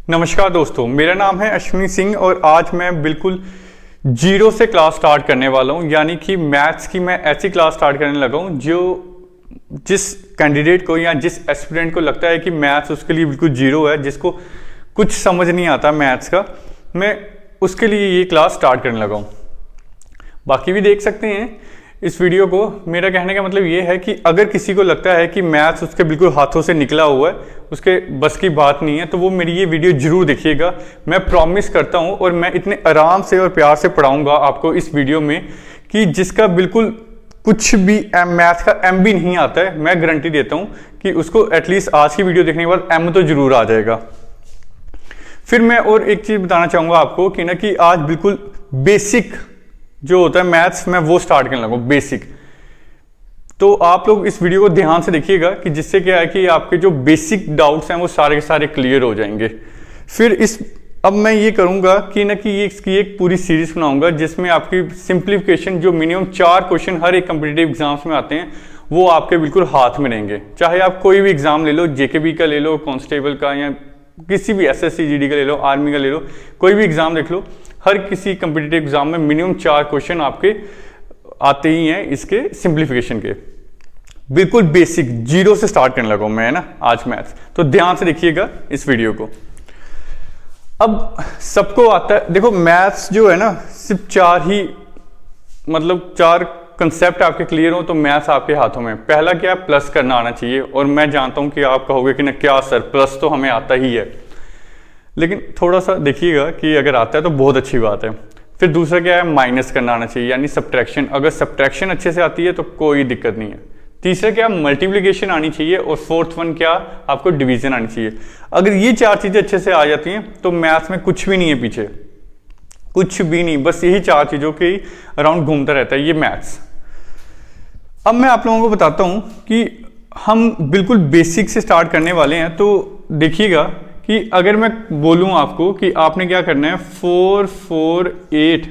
नमस्कार दोस्तों, मेरा नाम है अश्विनी सिंह और आज मैं बिल्कुल जीरो से क्लास स्टार्ट करने वाला हूं। यानी कि मैथ्स की मैं ऐसी क्लास स्टार्ट करने लगा हूं जो जिस कैंडिडेट को या जिस एस्पिरेंट को लगता है कि मैथ्स उसके लिए बिल्कुल जीरो है, जिसको कुछ समझ नहीं आता मैथ्स का, मैं उसके लिए ये क्लास स्टार्ट करने लगा हूँ। बाकी भी देख सकते हैं इस वीडियो को। मेरा कहने का मतलब ये है कि अगर किसी को लगता है कि मैथ्स उसके बिल्कुल हाथों से निकला हुआ है, उसके बस की बात नहीं है, तो वो मेरी ये वीडियो जरूर देखिएगा। मैं प्रॉमिस करता हूँ और मैं इतने आराम से और प्यार से पढ़ाऊंगा आपको इस वीडियो में कि जिसका बिल्कुल कुछ भी मैथ्स का एम भी नहीं आता है, मैं गारंटी देता हूँ कि उसको एटलीस्ट आज की वीडियो देखने के बाद एम तो जरूर आ जाएगा। फिर मैं और एक चीज बताना चाहूंगा आपको कि ना कि आज बिल्कुल बेसिक जो होता है मैथ्स, मैं वो स्टार्ट करने लगा बेसिक। तो आप लोग इस वीडियो को ध्यान से देखिएगा कि जिससे क्या है कि आपके जो बेसिक डाउट्स हैं वो सारे के सारे क्लियर हो जाएंगे। फिर अब मैं ये करूंगा कि ना कि ये इसकी एक पूरी सीरीज बनाऊंगा जिसमें आपकी सिंप्लीफिकेशन, जो मिनिमम 4 क्वेश्चन हर एक कॉम्पिटिटिव एग्जाम्स में आते हैं, वो आपके बिल्कुल हाथ में रहेंगे। चाहे आप कोई भी एग्जाम ले लो, जेकेबी का ले लो, कांस्टेबल का, या किसी भी एसएससी जीडी का ले लो, आर्मी का ले लो, कोई भी एग्जाम देख लो, हर किसी कॉम्पिटिटिव एग्जाम में मिनिमम 4 क्वेश्चन आपके आते ही हैं इसके सिंप्लीफिकेशन के। बिल्कुल बेसिक जीरो से स्टार्ट करने लगा हूं मैं, है ना, आज मैथ्स। तो ध्यान से देखिएगा इस वीडियो को। अब सबको आता है, देखो मैथ्स जो है ना, सिर्फ 4 कंसेप्ट आपके क्लियर हो तो मैथ्स आपके हाथों में। पहला क्या, प्लस करना आना चाहिए। और मैं जानता हूं कि आप कहोगे कि ना क्या सर, प्लस तो हमें आता ही है, लेकिन थोड़ा सा देखिएगा कि अगर आता है तो बहुत अच्छी बात है। फिर दूसरा क्या है, माइनस करना आना चाहिए, यानी सब्ट्रैक्शन। अगर सब्ट्रैक्शन अच्छे से आती है तो कोई दिक्कत नहीं है। तीसरा क्या, मल्टीप्लिकेशन आनी चाहिए। और फोर्थ वन क्या, आपको डिवीजन आनी चाहिए। अगर ये 4 चीजें अच्छे से आ जाती हैं तो मैथ्स में कुछ भी नहीं है पीछे, कुछ भी नहीं, बस यही 4 चीजों के अराउंड घूमता रहता है ये मैथ्स। अब मैं आप लोगों को बताता हूं कि हम बिल्कुल बेसिक से स्टार्ट करने वाले हैं। तो देखिएगा कि अगर मैं बोलूं आपको कि आपने क्या करना है, 4 4 8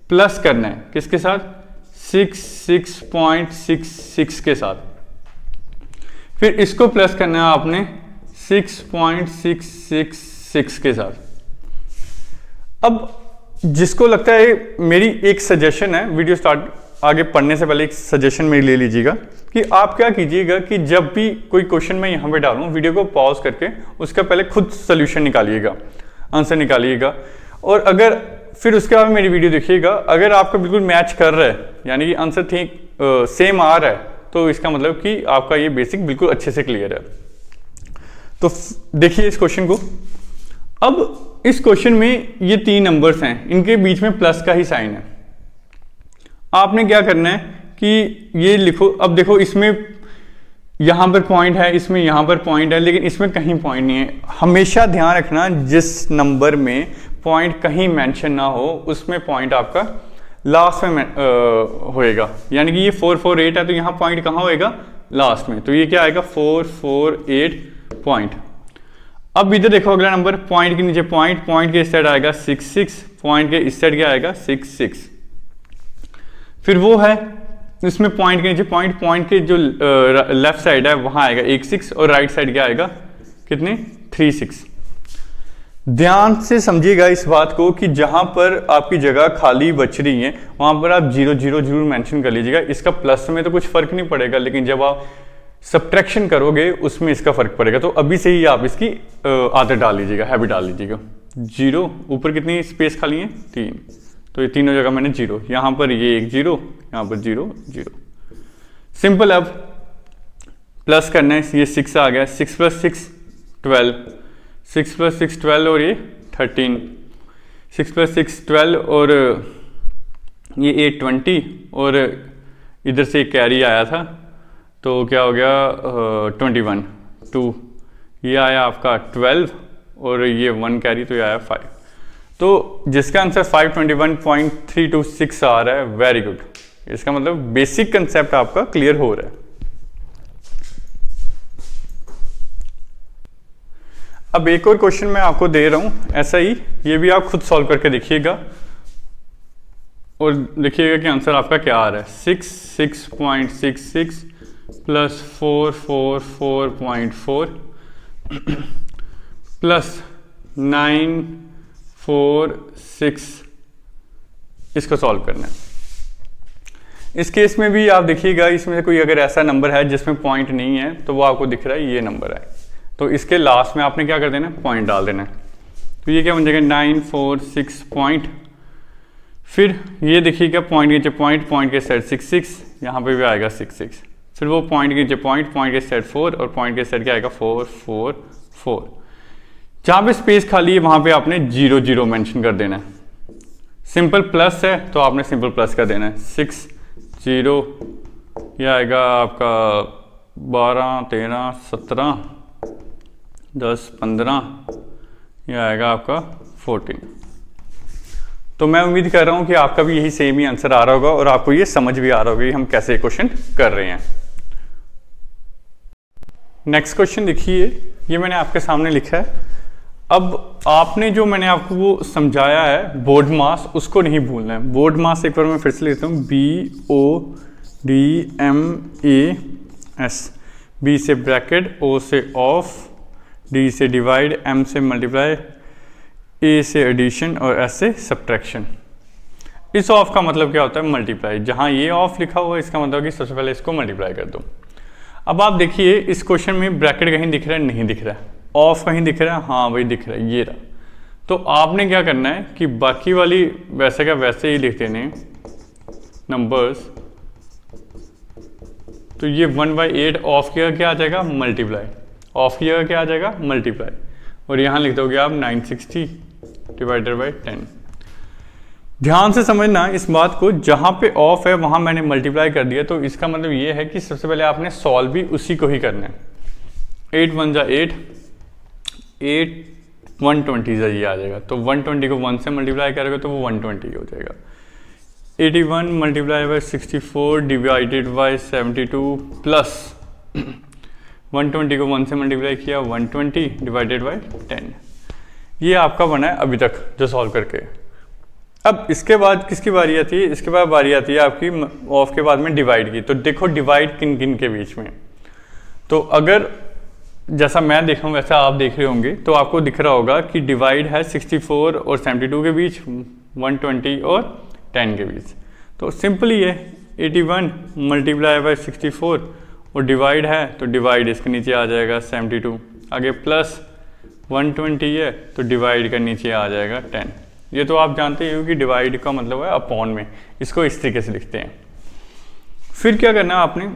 प्लस करना है, किसके साथ, 6.66 के साथ। फिर इसको प्लस करना है आपने 6.666 के साथ। अब जिसको लगता है, मेरी एक सजेशन है, वीडियो स्टार्ट आगे पढ़ने से पहले एक सजेशन मेरी ले लीजिएगा कि आप क्या कीजिएगा कि जब भी कोई क्वेश्चन मैं यहाँ पे डालूं, वीडियो को पॉज करके उसका पहले खुद सोल्यूशन निकालिएगा, आंसर निकालिएगा। और अगर फिर उसके बाद मेरी वीडियो देखिएगा, अगर आपका बिल्कुल मैच कर रहा है, यानी कि आंसर ठीक सेम आ रहा है, तो इसका मतलब कि आपका ये बेसिक बिल्कुल अच्छे से क्लियर है। तो देखिए इस क्वेश्चन को। अब इस क्वेश्चन में ये 3 नंबर्स हैं, इनके बीच में प्लस का ही साइन है। आपने क्या करना है कि ये लिखो। अब देखो इसमें यहां पर पॉइंट है, इसमें यहां पर पॉइंट है, लेकिन इसमें कहीं पॉइंट नहीं है। हमेशा ध्यान रखना, जिस नंबर में पॉइंट कहीं मेंशन ना हो उसमें पॉइंट आपका लास्ट में होएगा। यानी कि ये 4 4 8 है, तो यहां पॉइंट कहां होएगा, लास्ट में। तो ये क्या आएगा, 4 4 8 पॉइंट। अब इधर देखो अगला नंबर, पॉइंट के नीचे पॉइंट, पॉइंट के इस साइड आएगा 6 6, पॉइंट के इस साइड क्या आएगा 6 6। फिर वो है इसमें पॉइंट के नीचे पॉइंट, पॉइंट के जो लेफ्ट साइड है वहां आएगा 1 6, और राइट साइड क्या आएगा, कितने, 3 6। ध्यान से समझिएगा इस बात को कि जहां पर आपकी जगह खाली बच रही है वहां पर आप 0 0 जरूर मेंशन कर लीजिएगा। इसका प्लस में तो कुछ फर्क नहीं पड़ेगा, लेकिन जब आप सब्ट्रैक्शन करोगे उसमें इसका फर्क पड़ेगा। तो अभी से ही आप इसकी आदत डाल लीजिएगा, हैबिट डाल लीजिएगा। 0 ऊपर कितनी स्पेस खाली है, 3, तो ये तीनों जगह मैंने 0, यहां पर ये एक 0, यहां पर 0 0। सिंपल। अब प्लस करना है, ये 6 आ गया, 6 + 6 12, 6 + 6 12, और ये 13, 6 + 6 12, और ये 8 20, और इधर से एक कैरी आया था तो क्या हो गया 21 2, ये आया आपका 12, और ये 1 कैरी, तो ये आया 5। तो जिसका आंसर 521.326 आ रहा है, वेरी गुड। इसका मतलब बेसिक कंसेप्ट आपका क्लियर हो रहा है। अब एक और क्वेश्चन मैं आपको दे रहा हूं ऐसा ही, ये भी आप खुद सॉल्व करके देखिएगा और देखिएगा कि आंसर आपका क्या आ रहा है। 6.66 प्लस 444.4 प्लस 9 4 6 इसको सॉल्व करना है। इस केस में भी आप देखिएगा, इसमें से कोई अगर ऐसा नंबर है जिसमें पॉइंट नहीं है तो वो आपको दिख रहा है ये नंबर है, तो इसके लास्ट में आपने क्या कर देना है, पॉइंट डाल देना है। तो ये क्या बन जाएगा 9 4 6 पॉइंट, फिर ये देखिएगा पॉइंट के नीचे पॉइंट, पॉइंट के साइड 6 6, यहाँ पे भी आएगा 6 6, फिर वो पॉइंट के नीचे पॉइंट, पॉइंट के साइड 4 और पॉइंट के साइड क्या आएगा 4 4 4। जहाँ पे स्पेस खाली है वहाँ पे आपने 0 0 मेंशन कर देना है। सिंपल प्लस है तो आपने सिंपल प्लस कर देना है, 6 0, यह आएगा आपका 12 13 17 10 15, यह आएगा आपका 14। तो मैं उम्मीद कर रहा हूं कि आपका भी यही सेम ही आंसर आ रहा होगा और आपको ये समझ भी आ रहा होगा कि हम कैसे क्वेश्चन कर रहे हैं। नेक्स्ट क्वेश्चन देखिए, ये मैंने आपके सामने लिखा है। अब आपने जो मैंने आपको वो समझाया है बोर्ड मास, उसको नहीं भूलना है। बोर्ड मास एक बार मैं फिर से लेता हूँ, BODMAS, B से ब्रैकेट, O से ऑफ, D से डिवाइड, M से मल्टीप्लाई, A से एडिशन और S से सब्ट्रैक्शन। इस ऑफ का मतलब क्या होता है, मल्टीप्लाई। जहाँ ये ऑफ लिखा हुआ है इसका मतलब कि सबसे पहले इसको मल्टीप्लाई कर दो। अब आप देखिए इस क्वेश्चन में ब्रैकेट कहीं दिख रहा है, नहीं दिख रहा है, ऑफ कहीं दिख रहा है, हाँ वही दिख रहा है, ये रहा। तो आपने क्या करना है कि बाकी वाली वैसे का वैसे ही लिख देने नंबर्स। तो ये 1/8 ऑफ किया क्या आ जाएगा, मल्टीप्लाई, ऑफ किया क्या आ जाएगा, मल्टीप्लाई, और यहाँ लिख दोगे आप 960 डिवाइडेड बाई 10। ध्यान से समझना इस बात को, जहाँ पे ऑफ है वहाँ मैंने मल्टीप्लाई कर दिया, तो इसका मतलब ये है कि सबसे पहले आपने सॉल्व भी उसी को ही करना है। 8 1 जा 8, 8 120 जा ये आ जाएगा, तो 120 को 1 से मल्टीप्लाई करोगे तो वो 120 हो जाएगा। 81 multiply by 64 divided by 72 plus 120 को 1 से मल्टीप्लाई किया 120 डिवाइडेड बाई 10। ये आपका बना है अभी तक जो सॉल्व करके। अब इसके बाद किसकी बारी आती है, इसके बाद बारी आती है आपकी ऑफ के बाद में डिवाइड की। तो देखो डिवाइड किन किन के बीच में, तो अगर जैसा मैं देख रहा हूँ वैसा आप देख रहे होंगे तो आपको दिख रहा होगा कि डिवाइड है 64 और 72 के बीच, 120 और 10 के बीच। तो सिंपली है 81 मल्टीप्लाई बाई 64 और डिवाइड है तो डिवाइड इसके नीचे आ जाएगा 72, आगे प्लस 120 है तो डिवाइड का नीचे आ जाएगा 10। ये तो आप जानते ही हो कि डिवाइड का मतलब है अपॉन में, इसको इस तरीके से लिखते हैं। फिर क्या करना है आपने,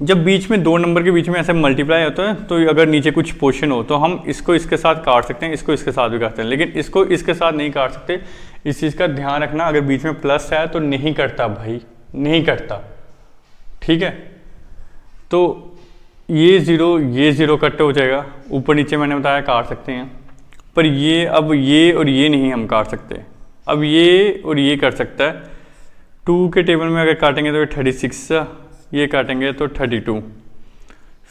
जब बीच में दो नंबर के बीच में ऐसे मल्टीप्लाई होता है तो अगर नीचे कुछ पोर्शन हो तो हम इसको इसके साथ काट सकते हैं, इसको इसके साथ भी काटते हैं, लेकिन इसको इसके साथ नहीं काट सकते। इस चीज़ का ध्यान रखना, अगर बीच में प्लस है तो नहीं कटता भाई, नहीं कटता, ठीक है। तो ये ज़ीरो कट हो जाएगा, ऊपर नीचे मैंने बताया काट सकते हैं, पर ये अब ये और ये नहीं हम काट सकते। अब ये और ये कर सकता है। 2 के टेबल में अगर काटेंगे तो 36, ये काटेंगे तो 32।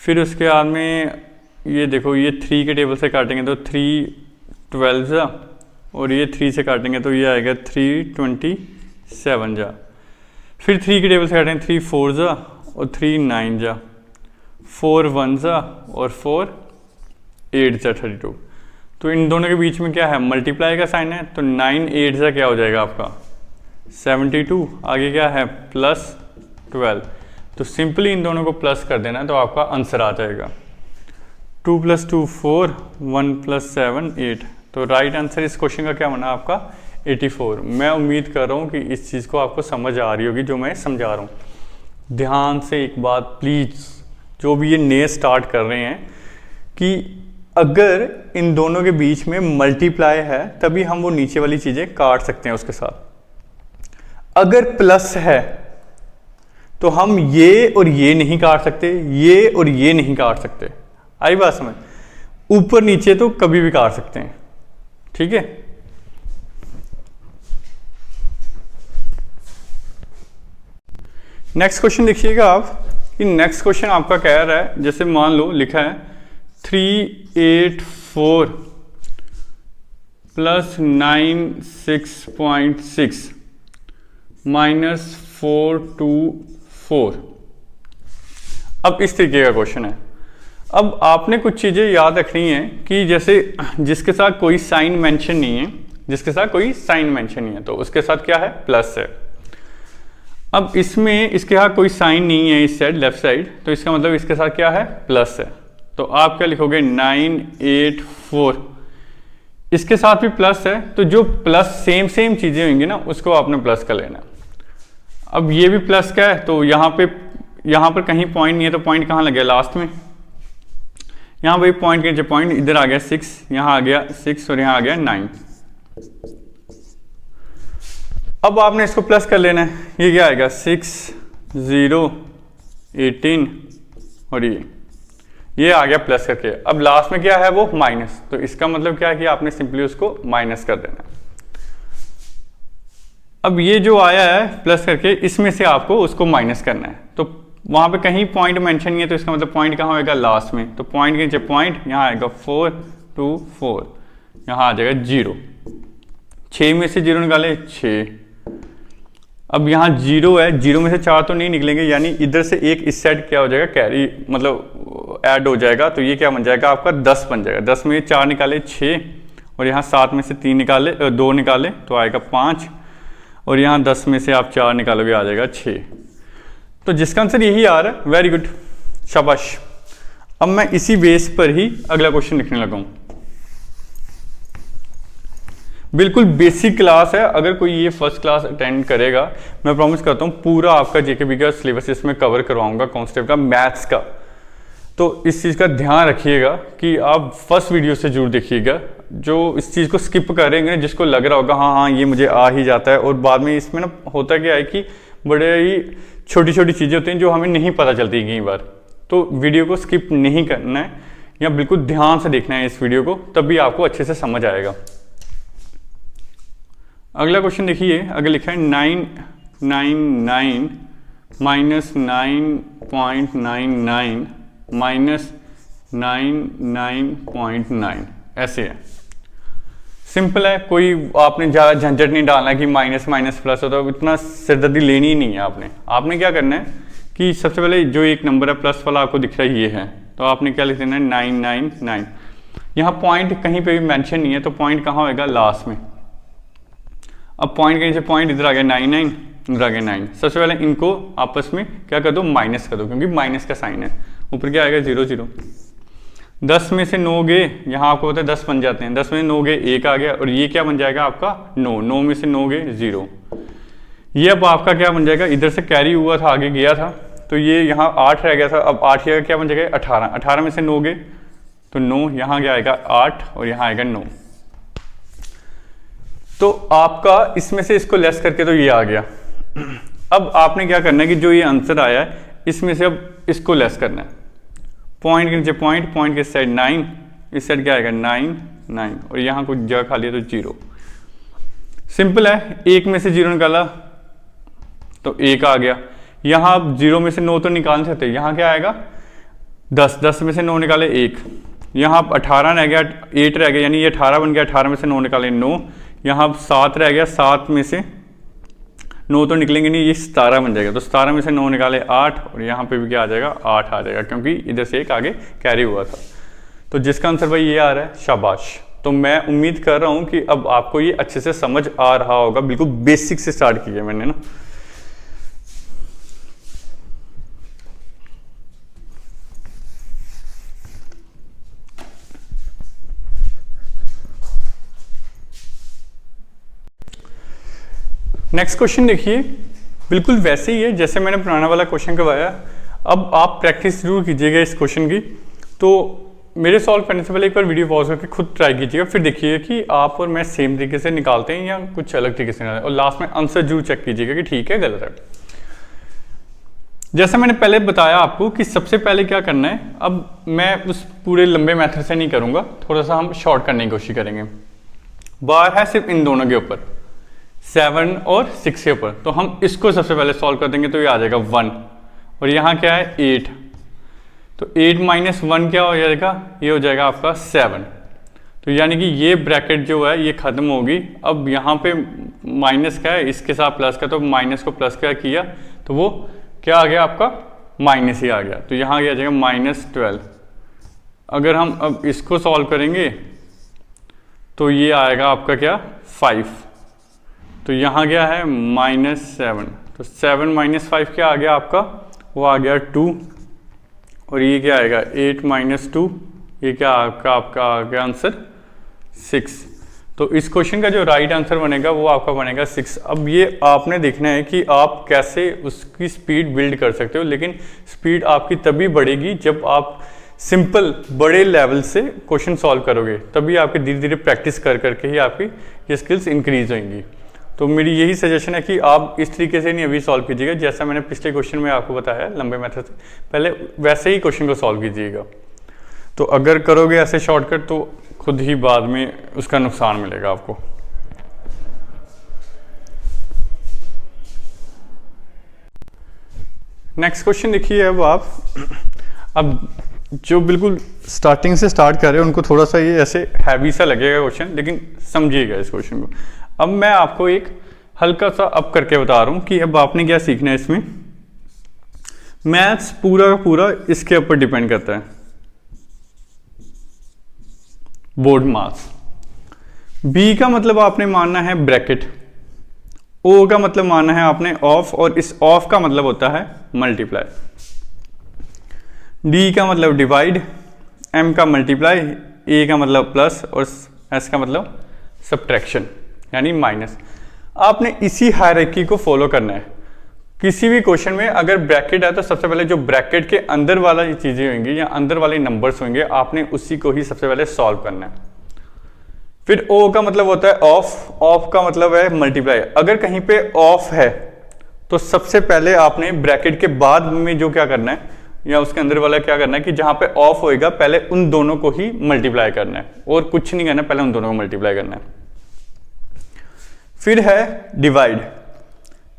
फिर उसके बाद में ये देखो ये 3 के टेबल से काटेंगे तो 3 12 और ये 3 से काटेंगे तो ये आएगा 3 27 जा। फिर 3 के टेबल से काटेंगे 3 4 और 3 9 जा, 4 1 और 4 8 32। तो इन दोनों के बीच में क्या है, मल्टीप्लाई का साइन है, तो 9 8 क्या हो जाएगा आपका 72, आगे क्या है प्लस 12। तो सिंपली इन दोनों को प्लस कर देना तो आपका आंसर आ जाएगा 2 + 2 4, 1 + 7 8। तो राइट आंसर इस क्वेश्चन का क्या बना आपका 84। मैं उम्मीद कर रहा हूँ कि इस चीज़ को आपको समझ आ रही होगी जो मैं समझा रहा हूँ। ध्यान से एक बात प्लीज़, जो भी ये नए स्टार्ट कर रहे हैं, कि अगर इन दोनों के बीच में मल्टीप्लाई है तभी हम वो नीचे वाली चीज़ें काट सकते हैं उसके साथ। अगर प्लस है तो हम ये और ये नहीं काट सकते, ये और ये नहीं काट सकते। आई बात समझ, ऊपर नीचे तो कभी भी काट सकते हैं, ठीक है। नेक्स्ट क्वेश्चन देखिएगा आप, कि नेक्स्ट क्वेश्चन आपका कह रहा है, जैसे मान लो लिखा है 384 + 96.6 -424। अब इस तरीके का क्वेश्चन है। अब आपने कुछ चीज़ें याद रखनी है कि जैसे जिसके साथ कोई साइन मेंशन नहीं है, जिसके साथ कोई साइन मेंशन नहीं है तो उसके साथ क्या है, प्लस है। अब इसमें इसके साथ कोई साइन नहीं है इस साइड लेफ्ट साइड, तो इसका मतलब इसके साथ क्या है, प्लस है। तो आप क्या लिखोगे 984, इसके साथ भी प्लस है, तो जो प्लस सेम चीज़ें होंगी ना उसको आपने प्लस कर लेना। अब ये भी प्लस का है तो यहाँ पर कहीं पॉइंट नहीं है, तो पॉइंट कहाँ लग गया, लास्ट में। यहाँ भाई पॉइंट के नीचे पॉइंट, इधर आ गया 6, यहाँ आ गया 6 और यहाँ आ गया 9। अब आपने इसको प्लस कर लेना है, ये क्या आएगा 6 0 18 और ये आ गया प्लस करके। अब लास्ट में क्या है वो माइनस, तो इसका मतलब क्या है कि आपने सिंपली उसको माइनस कर देना। अब ये जो आया है प्लस करके, इसमें से आपको उसको माइनस करना है। तो वहां पे कहीं पॉइंट मेंशन नहीं है, तो इसका मतलब पॉइंट कहाँ होएगा, लास्ट में। तो पॉइंट के नीचे पॉइंट, यहाँ आएगा 4 2 4, यहाँ आ जाएगा 0। 6 में से 0 निकाले 6। अब यहाँ 0 है, 0 में से 4 तो नहीं निकलेंगे, यानी इधर से एक इस साइड क्या हो जाएगा, कैरी मतलब ऐड हो जाएगा। तो ये क्या बन जाएगा आपका 10 बन जाएगा। 10 में 4 निकाले 6 और यहाँ 7 में से 3 निकाले 2 निकाले तो आएगा 5 और यहाँ 10 में से आप 4 निकालोगे आ जाएगा 6। तो जिसका आंसर यही आ रहा है, वेरी गुड, शाबाश। अब मैं इसी बेस पर ही अगला क्वेश्चन लिखने लगा हूँ। बिल्कुल बेसिक क्लास है, अगर कोई ये फर्स्ट क्लास अटेंड करेगा, मैं प्रॉमिस करता हूँ पूरा आपका जेकेबी का सिलेबस इसमें कवर करवाऊंगा, कांस्टेबल का, मैथ्स का। तो इस चीज़ का ध्यान रखिएगा कि आप फर्स्ट वीडियो से जरूर देखिएगा। जो इस चीज़ को स्किप करेंगे, जिसको लग रहा होगा हाँ ये मुझे आ ही जाता है, और बाद में इसमें ना होता क्या है कि बड़े ही छोटी छोटी चीज़ें होती हैं जो हमें नहीं पता चलती कई बार। तो वीडियो को स्किप नहीं करना है, या बिल्कुल ध्यान से देखना है इस वीडियो को, तभी आपको अच्छे से समझ आएगा। अगला क्वेश्चन देखिए, अगर लिखा है 999 माइनस 9.99 माइनस 99.9, ऐसे है। सिंपल है, कोई आपने ज़्यादा झंझट नहीं डालना कि माइनस माइनस प्लस होता है, इतना सिरदर्दी लेनी ही नहीं है। आपने क्या करना है कि सबसे पहले जो एक नंबर है प्लस वाला आपको दिख रहा है ये है, तो आपने क्या लिख देना है 999। यहाँ पॉइंट कहीं पे भी मेंशन नहीं है, तो पॉइंट कहाँ होएगा, लास्ट में। अब पॉइंट के नीचे पॉइंट, इधर आ गया 99, इधर आ गया 9। सबसे पहले इनको आपस में क्या कर दो, माइनस कर दो, क्योंकि माइनस का साइन है। ऊपर क्या आएगा 0 0। 10 में से 9 गए, यहाँ आपको होता है 10 बन जाते हैं। 10 में 9 गए 1 आ गया, और ये क्या बन जाएगा आपका 9। 9 में से 9 गए 0। ये अब आपका क्या बन जाएगा, इधर से कैरी हुआ था आगे गया था, तो ये यहाँ 8 रह गया था। अब 8 का क्या बन जाएगा 18। 18 में से 9 गए तो 9, यहाँ क्या आएगा 8 और यहाँ आएगा 9। तो आपका इसमें से इसको लेस करके तो ये आ गया। अब आपने क्या करना है कि जो ये आंसर आया है इसमें से अब इसको लेस करना है। पॉइंट के नीचे पॉइंट, पॉइंट के साइड 9, इस साइड क्या आएगा 9 9, और यहाँ कुछ जगह खाली है तो 0। सिंपल है, 1 में से 0 निकाला तो 1 आ गया। यहाँ आप 0 में से 9 तो निकाल सकते, यहाँ क्या आएगा 10। 10 में से 9 निकाले 1, यहाँ आप 18 रह गया, 8 रह गया, यानी ये 18 बन गया। 18 में से 9 निकाले 9, यहाँ अब 7 रह गया। 7 में से 9 तो निकलेंगे नहीं, ये 17 बन जाएगा। तो 17 में से 9 निकाले 8, और यहाँ पे भी क्या आ जाएगा 8 आ जाएगा, क्योंकि इधर से एक आगे कैरी हुआ था। तो जिसका आंसर भाई ये आ रहा है, शाबाश। तो मैं उम्मीद कर रहा हूँ कि अब आपको ये अच्छे से समझ आ रहा होगा। बिल्कुल बेसिक से स्टार्ट किया मैंने ना। नेक्स्ट क्वेश्चन देखिए, बिल्कुल वैसे ही है जैसे मैंने पुराना वाला क्वेश्चन करवाया। अब आप प्रैक्टिस जरूर कीजिएगा इस क्वेश्चन की। तो मेरे सॉल्व करने से पहले एक बार वीडियो पॉज करके खुद ट्राई कीजिएगा, फिर देखिएगा कि आप और मैं सेम तरीके से निकालते हैं या कुछ अलग तरीके से निकालते हैं, और लास्ट में आंसर जरूर चेक कीजिएगा कि ठीक है गलत है। जैसे मैंने पहले बताया आपको कि सबसे पहले क्या करना है, अब मैं उस पूरे लंबे मेथड से नहीं करूँगा, थोड़ा सा हम शॉर्ट करने की कोशिश करेंगे। बार है सिर्फ इन दोनों के ऊपर, 7 और 6 के ऊपर, तो हम इसको सबसे पहले सॉल्व कर देंगे। तो ये आ जाएगा 1, और यहाँ क्या है 8, तो 8 माइनस 1 क्या हो जाएगा, ये हो जाएगा आपका 7। तो यानी कि ये ब्रैकेट जो है ये खत्म होगी। अब यहाँ पे माइनस का है, इसके साथ प्लस का, तो माइनस को प्लस का किया तो वो क्या आ गया आपका माइनस ही आ गया। तो यहाँ आ जाएगा -12, अगर हम अब इसको सॉल्व करेंगे तो ये आएगा आपका क्या 5, तो यहाँ क्या है -7, तो 7 - 5 क्या आ गया आपका, वो आ गया 2, और ये क्या आएगा 8 - 2, ये क्या आपका आ गया आंसर 6। तो इस क्वेश्चन का जो राइट आंसर बनेगा वो आपका बनेगा 6। अब ये आपने देखना है कि आप कैसे उसकी स्पीड बिल्ड कर सकते हो, लेकिन स्पीड आपकी तभी बढ़ेगी जब आप सिंपल बड़े लेवल से क्वेश्चन सॉल्व करोगे, तभी आपकी धीरे धीरे प्रैक्टिस कर करके ही आपकी ये स्किल्स इंक्रीज होंगी। तो मेरी यही सजेशन है कि आप इस तरीके से नहीं अभी सॉल्व कीजिएगा, जैसा मैंने पिछले क्वेश्चन में आपको बताया लंबे मेथड से, पहले वैसे ही क्वेश्चन को सॉल्व कीजिएगा। तो अगर करोगे ऐसे शॉर्टकट तो खुद ही बाद में उसका नुकसान मिलेगा आपको। नेक्स्ट क्वेश्चन देखिए अब जो बिल्कुल स्टार्टिंग से स्टार्ट कर रहे हैं उनको थोड़ा सा ये ऐसे हैवी सा लगेगा क्वेश्चन, लेकिन समझिएगा इस क्वेश्चन को। अब मैं आपको एक हल्का सा अप करके बता रहा हूं कि अब आपने क्या सीखना है इसमें। मैथ्स पूरा का पूरा इसके ऊपर डिपेंड करता है, बोर्ड मार्क्स। बी का मतलब आपने मानना है ब्रैकेट, ओ का मतलब मानना है आपने ऑफ, और इस ऑफ का मतलब होता है मल्टीप्लाई, डी का मतलब डिवाइड, एम का मल्टीप्लाई, ए का मतलब प्लस, और एस का मतलब सब्ट्रैक्शन यानी माइनस। आपने इसी हायरार्की को फॉलो करना है। किसी भी क्वेश्चन में अगर ब्रैकेट है तो सबसे पहले जो ब्रैकेट के अंदर वाला चीजें होंगी या अंदर वाले नंबर्स होंगे, आपने उसी को ही सबसे पहले सॉल्व करना है। फिर ओ का मतलब होता है ऑफ, ऑफ का मतलब है मल्टीप्लाई। अगर कहीं पे ऑफ है तो सबसे पहले आपने ब्रैकेट के बाद में जो क्या करना है या उसके अंदर वाला क्या करना है कि जहां पे ऑफ होएगा पहले उन दोनों को ही मल्टीप्लाई करना है, और कुछ नहीं करना, पहले उन दोनों को मल्टीप्लाई करना है। फिर है डिवाइड,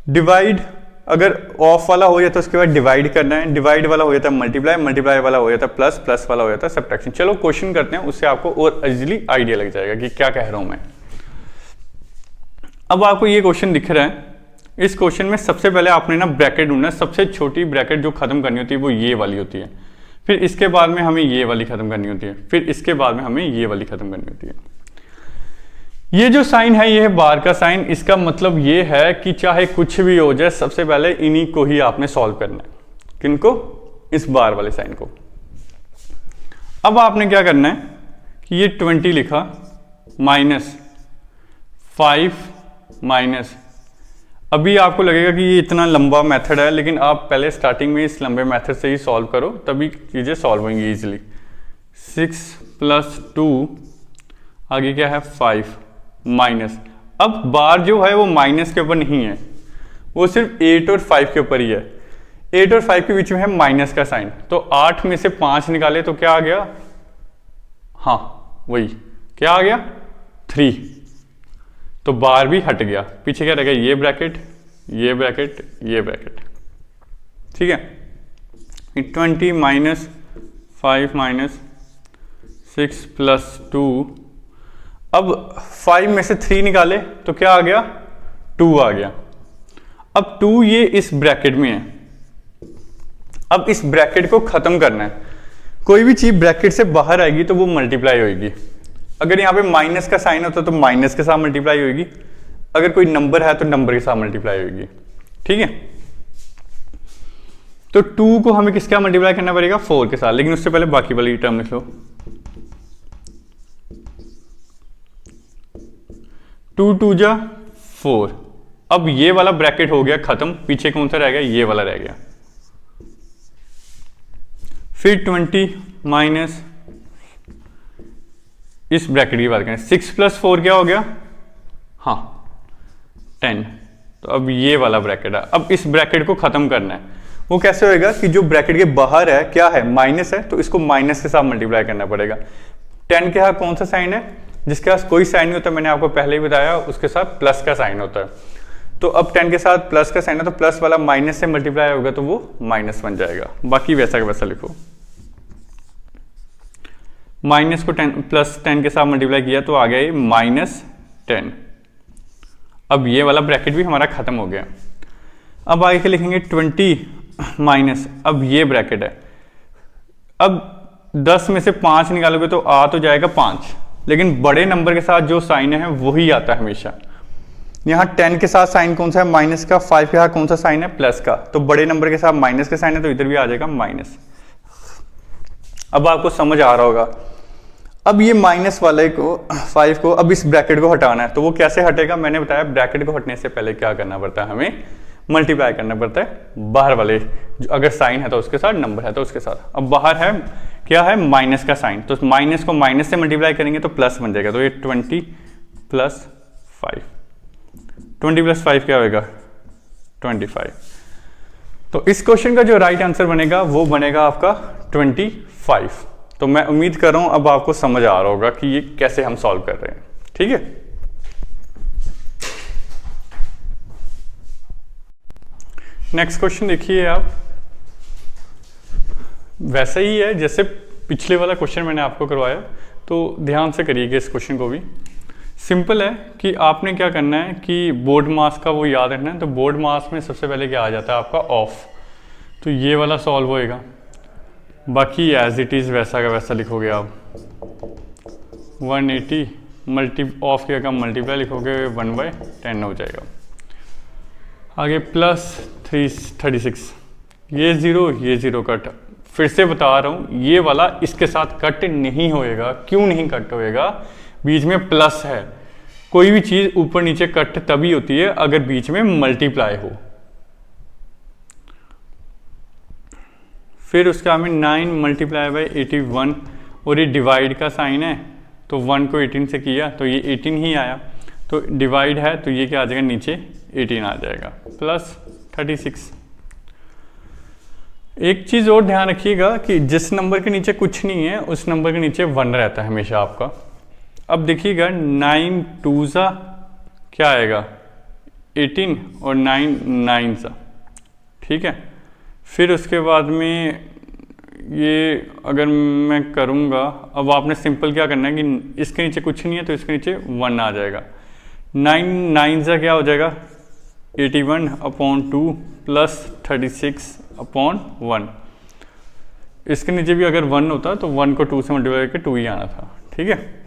डिवाइड अगर ऑफ वाला हो जाता है उसके बाद डिवाइड करना है, डिवाइड वाला हो जाता है मल्टीप्लाई, मल्टीप्लाई वाला हो जाता है प्लस, प्लस वाला हो जाता है सब्ट्रैक्शन। चलो क्वेश्चन करते हैं, उससे आपको और इजीली आइडिया लग जाएगा कि क्या कह रहा हूं मैं। अब आपको ये क्वेश्चन दिख रहा है, इस क्वेश्चन में सबसे पहले आपने ना ब्रैकेट ढूंढना है। सबसे छोटी ब्रैकेट जो खत्म करनी होती है वो ये वाली होती है, फिर इसके बाद में हमें ये वाली खत्म करनी होती है, फिर इसके बाद में हमें ये वाली खत्म करनी होती है। ये जो साइन है ये है बार का साइन, इसका मतलब ये है कि चाहे कुछ भी हो जाए सबसे पहले इन्हीं को ही आपने सॉल्व करना है। किनको? इस बार वाले साइन को। अब आपने क्या करना है कि ये 20 लिखा, -5 माइनस, अभी आपको लगेगा कि ये इतना लंबा मेथड है, लेकिन आप पहले स्टार्टिंग में इस लंबे मेथड से ही सॉल्व करो, तभी चीजें सॉल्व होंगी इजीली। 6 + 2 आगे क्या है 5 माइनस। अब बार जो है वो माइनस के ऊपर नहीं है, वो सिर्फ 8 और 5 के ऊपर ही है। 8 और 5 के बीच में है माइनस का साइन, तो 8 में से 5 निकाले तो क्या आ गया, हाँ वही क्या आ गया 3, तो बार भी हट गया। पीछे क्या रह गया, ये ब्रैकेट, ये ब्रैकेट, ये ब्रैकेट, ठीक है। 20 -5 -6 + 2, अब 5 में से 3 निकाले तो क्या आ गया 2 आ गया। अब 2 ये इस ब्रैकेट में है, अब इस ब्रैकेट को खत्म करना है। कोई भी चीज ब्रैकेट से बाहर आएगी तो वो मल्टीप्लाई होगी। अगर यहाँ पे माइनस का साइन होता तो माइनस के साथ मल्टीप्लाई होगी, अगर कोई नंबर है तो नंबर के साथ मल्टीप्लाई होगी, ठीक है। तो 2 को हमें किसका मल्टीप्लाई करना पड़ेगा 4 के साथ, लेकिन उससे पहले बाकी वाली टर्म लिख लो। 2 2 जा 4। अब ये वाला ब्रैकेट हो गया खत्म, पीछे कौन सा रह गया, ये वाला रह गया। फिर 20 माइनस, इस ब्रैकेट की बात करें, 6 + 4 क्या हो गया, हाँ 10। तो अब ये वाला ब्रैकेट है, अब इस ब्रैकेट को खत्म करना है। वो कैसे होएगा कि जो ब्रैकेट के बाहर है क्या है माइनस है, तो इसको माइनस के साथ मल्टीप्लाई करना पड़ेगा। 10 के साथ कौन सा साइन है, जिसके पास कोई साइन नहीं होता, मैंने आपको पहले ही बताया, उसके साथ प्लस का साइन होता है। तो अब 10 के साथ प्लस का साइन है, तो प्लस वाला माइनस से मल्टीप्लाई होगा तो वो माइनस बन जाएगा। बाकी वैसा का वैसा लिखो, माइनस को +10 के साथ मल्टीप्लाई किया तो आ गया ये -10। अब ये वाला ब्रैकेट भी हमारा खत्म हो गया। अब आगे के लिखेंगे 20 माइनस, अब ये ब्रैकेट है। अब 10 में से 5 निकालोगे तो आ तो जाएगा 5, लेकिन बड़े नंबर के साथ जो साइन है वही आता है हमेशा। यहाँ 10 के साथ साइन कौन सा है, माइनस का। 5 के साथ कौन सा साइन है, प्लस का। तो बड़े नंबर के साथ माइनस का साइन है, तो इधर भी आ जाएगा माइनस। अब आपको समझ आ रहा होगा। अब ये माइनस वाले को 5 को अब इस ब्रैकेट को हटाना है, तो वो कैसे हटेगा, मैंने बताया ब्रैकेट को हटने से पहले क्या करना पड़ता है, हमें मल्टीप्लाई करना पड़ता है बाहर वाले, जो अगर साइन है तो उसके साथ, नंबर है तो उसके साथ। अब बाहर है क्या है, माइनस का साइन, तो माइनस को माइनस से मल्टीप्लाई करेंगे तो प्लस बन जाएगा। तो ये 20 + 5, 20 + 5 क्या होगा, 25। तो इस क्वेश्चन का जो राइट आंसर बनेगा वो बनेगा आपका 25। तो मैं उम्मीद कर रहा हूं अब आपको समझ आ रहा होगा कि ये कैसे हम सॉल्व कर रहे हैं। ठीक है, नेक्स्ट क्वेश्चन देखिए आप। वैसा ही है जैसे पिछले वाला क्वेश्चन मैंने आपको करवाया, तो ध्यान से करिएगा इस क्वेश्चन को भी। सिंपल है कि आपने क्या करना है कि बोर्ड मास का वो याद रखना है। तो बोर्ड मास में सबसे पहले क्या आ जाता है आपका ऑफ, तो ये वाला सॉल्व होएगा। बाकी एज इट इज़ वैसा का वैसा लिखोगे आप। 180 ऑफ के का मल्टीप्लाई लिखोगे 1/10 हो जाएगा। आगे +336, ये ज़ीरो कट। फिर से बता रहा हूँ ये वाला इसके साथ कट नहीं होएगा। क्यों नहीं कट होएगा, बीच में प्लस है। कोई भी चीज़ ऊपर नीचे कट तभी होती है अगर बीच में मल्टीप्लाई हो। फिर उसका हमें 9 × 81, और ये डिवाइड का साइन है, तो 1 को 18 से किया तो ये 18 ही आया। तो डिवाइड है तो ये क्या आ जाएगा, नीचे 18 आ जाएगा, +36। एक चीज़ और ध्यान रखिएगा कि जिस नंबर के नीचे कुछ नहीं है उस नंबर के नीचे 1 रहता है हमेशा आपका। अब देखिएगा 9 2 क्या आएगा, 18, और 9 9 ठीक है। फिर उसके बाद में ये अगर मैं करूँगा, अब आपने सिंपल क्या करना है कि इसके नीचे कुछ नहीं है तो इसके नीचे 1 आ जाएगा। 9 9 क्या हो जाएगा, 81/2 + 36/1। इसके नीचे भी अगर 1 होता तो 1 को 2 से मल्टीप्लाई करके 2 ही आना था। ठीक है,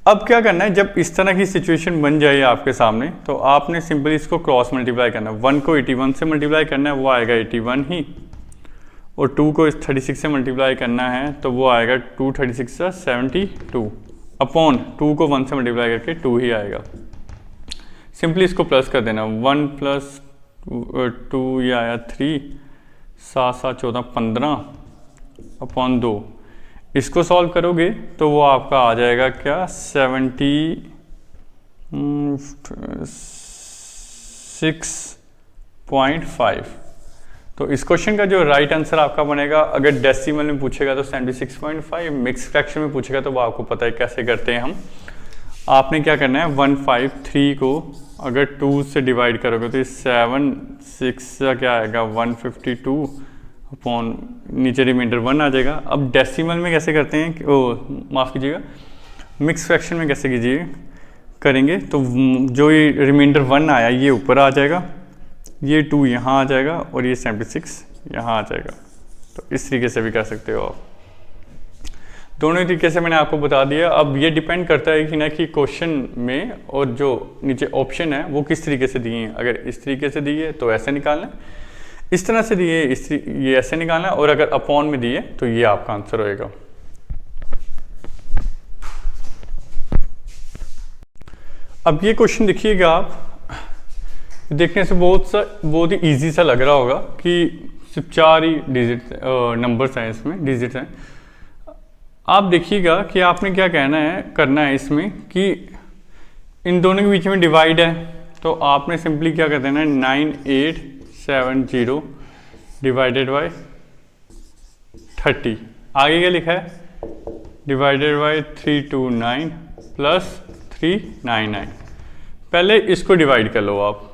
अब क्या करना है, जब इस तरह की सिचुएशन बन जाए आपके सामने तो आपने सिंपली इसको क्रॉस मल्टीप्लाई करना है। 1 को 81 से मल्टीप्लाई करना है, वो आएगा 81 ही, और 2 को 36 से मल्टीप्लाई करना है तो वो आएगा 2 36 72 अपॉन 2 को 1 से मल्टीप्लाई करके 2 ही आएगा। सिंपली इसको प्लस कर देना, 1 + 2 ये आया 3, 7 7 14 15 अपॉन 2। इसको सॉल्व करोगे तो वो आपका आ जाएगा क्या, 76.5। तो इस क्वेश्चन का जो राइट आंसर आपका बनेगा, अगर डेसिमल में पूछेगा तो 76.5, मिक्स फ्रैक्शन में पूछेगा तो वो आपको पता है कैसे करते हैं हम। आपने क्या करना है, 153 को अगर 2 से डिवाइड करोगे तो 7 6 क्या आएगा, 152 अपॉन नीचे रिमाइंडर 1 आ जाएगा। अब डेसिमल में कैसे करते हैं, माफ़ कीजिएगा, मिक्स फ्रैक्शन में कैसे करेंगे तो जो ये रिमाइंडर 1 आया ये ऊपर आ जाएगा, ये 2 यहाँ आ जाएगा, और ये 76 यहाँ आ जाएगा। तो इस तरीके से भी कर सकते हो आप। दोनों ही तरीके से मैंने आपको बता दिया। अब ये डिपेंड करता है कि ना कि क्वेश्चन में और जो नीचे ऑप्शन है वो किस तरीके से दिए हैं। अगर इस तरीके से दिए तो ऐसे निकालना, इस तरह से दिए ये ऐसे निकालना, और अगर अपॉन में दिए तो ये आपका आंसर होएगा। अब ये क्वेश्चन देखिएगा आप, देखने से बहुत ही इजी सा लग रहा होगा कि सिर्फ 4 ही डिजिट नंबर्स हैं, इसमें डिजिट्स हैं। आप देखिएगा कि आपने क्या करना है इसमें कि इन दोनों के बीच में डिवाइड है, तो आपने सिंपली क्या कर देना है, 9870 डिवाइडेड बाय 30। आगे क्या लिखा है, डिवाइडेड बाय 329 + 399। पहले इसको डिवाइड कर लो आप।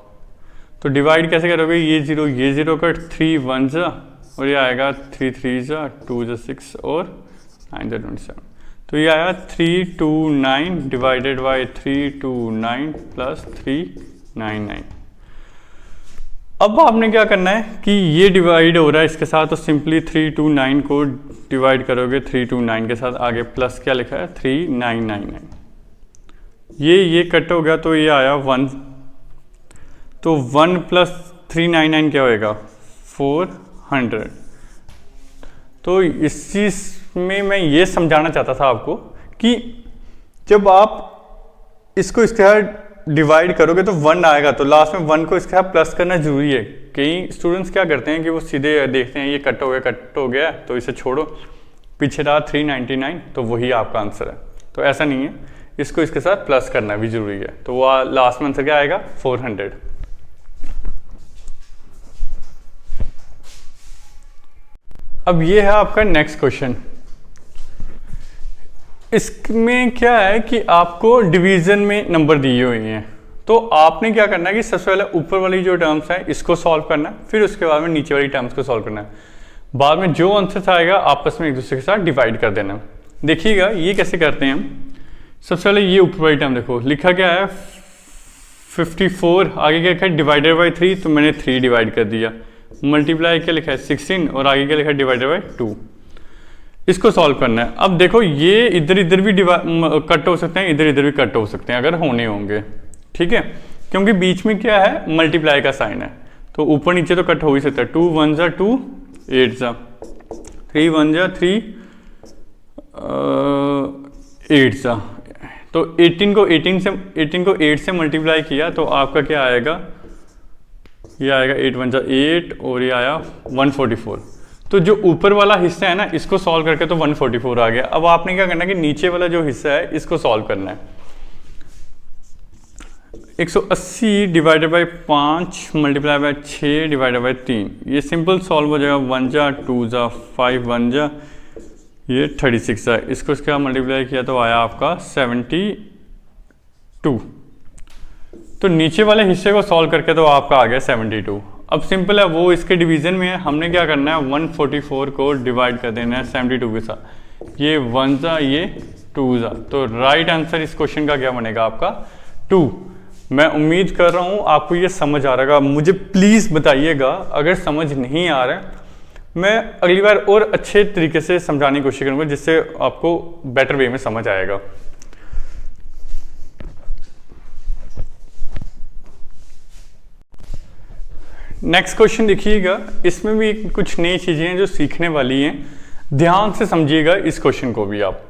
तो डिवाइड कैसे करोगे, ये 0 कट, 3 1 और ये आएगा 3 3 2 6 और 9 27। तो ये आया 329 डिवाइडेड बाय 329 + 399। अब आपने क्या करना है कि ये डिवाइड हो रहा है इसके साथ, तो सिंपली 329 को डिवाइड करोगे 329 के साथ, आगे प्लस क्या लिखा है 3999, ये कट हो गया तो ये आया 1, तो 1 प्लस 399 क्या होएगा 400। तो इस चीज़ में मैं ये समझाना चाहता था आपको कि जब आप इसको इसके साथ डिवाइड करोगे तो 1 आएगा, तो लास्ट में 1 को इसके साथ प्लस करना जरूरी है। कई स्टूडेंट्स क्या करते हैं कि वो सीधे देखते हैं ये कट हो गया तो इसे छोड़ो, पीछे रहा 399 तो वही आपका आंसर है। तो ऐसा नहीं है, इसको इसके साथ प्लस करना भी जरूरी है। तो वो लास्ट में आंसर क्या आएगा 400। अब ये है आपका नेक्स्ट क्वेश्चन। इसमें क्या है कि आपको डिवीजन में नंबर दिए हुए हैं, तो आपने क्या करना है कि सबसे पहले ऊपर वाली जो टर्म्स है इसको सॉल्व करना है, फिर उसके बाद में नीचे वाली टर्म्स को सॉल्व करना है। बाद में जो आंसर आएगा आपस में एक दूसरे के साथ डिवाइड कर देना। देखिएगा ये कैसे करते हैं हम। सबसे पहले ये ऊपर वाली टर्म देखो, लिखा क्या है 54, आगे क्या लिखा है डिवाइडेड बाई 3, तो मैंने 3 डिवाइड कर दिया। मल्टीप्लाई क्या लिखा है 16 और आगे क्या लिखा है डिवाइडेड बाई 2। इसको सॉल्व करना है। अब देखो ये इधर भी कट हो सकते हैं, इधर भी कट हो सकते हैं अगर होने होंगे, ठीक है, क्योंकि बीच में क्या है मल्टीप्लाई का साइन है, तो ऊपर नीचे तो कट हो ही सकता है। 2 1 जा 2, 8 जा 3 1 जा 3, 8 जा, तो 18 को 8 से मल्टीप्लाई किया तो आपका क्या आएगा, ये आएगा 8 1 जा 8 और ये आया 144। तो जो ऊपर वाला हिस्सा है ना इसको सॉल्व करके तो 144 आ गया। अब आपने क्या करना है कि नीचे वाला जो हिस्सा है इसको सॉल्व करना है। 180 divided by 5 multiply by 6 divided by 3, ये सिंपल सॉल्व हो जाएगा। 1 जा 2 जा 5 1 जा, ये 36 है। इसको इसके मल्टीप्लाई किया तो आया आपका 72। तो नीचे वाले हिस्से को सॉल्व करके तो आपका आ गया 72। अब सिंपल है, वो इसके डिवीजन में है, हमने क्या करना है 144 को डिवाइड कर देना है 72 के साथ। ये 1 जा ये 2 जा, तो राइट आंसर इस क्वेश्चन का क्या बनेगा आपका 2। मैं उम्मीद कर रहा हूँ आपको ये समझ आ रहा है। मुझे प्लीज़ बताइएगा अगर समझ नहीं आ रहा है, मैं अगली बार और अच्छे तरीके से समझाने की कोशिश करूँगा जिससे आपको बेटर वे में समझ आएगा। नेक्स्ट क्वेश्चन देखिएगा, इसमें भी कुछ नई चीज़ें हैं जो सीखने वाली हैं, ध्यान से समझिएगा इस क्वेश्चन को भी आप।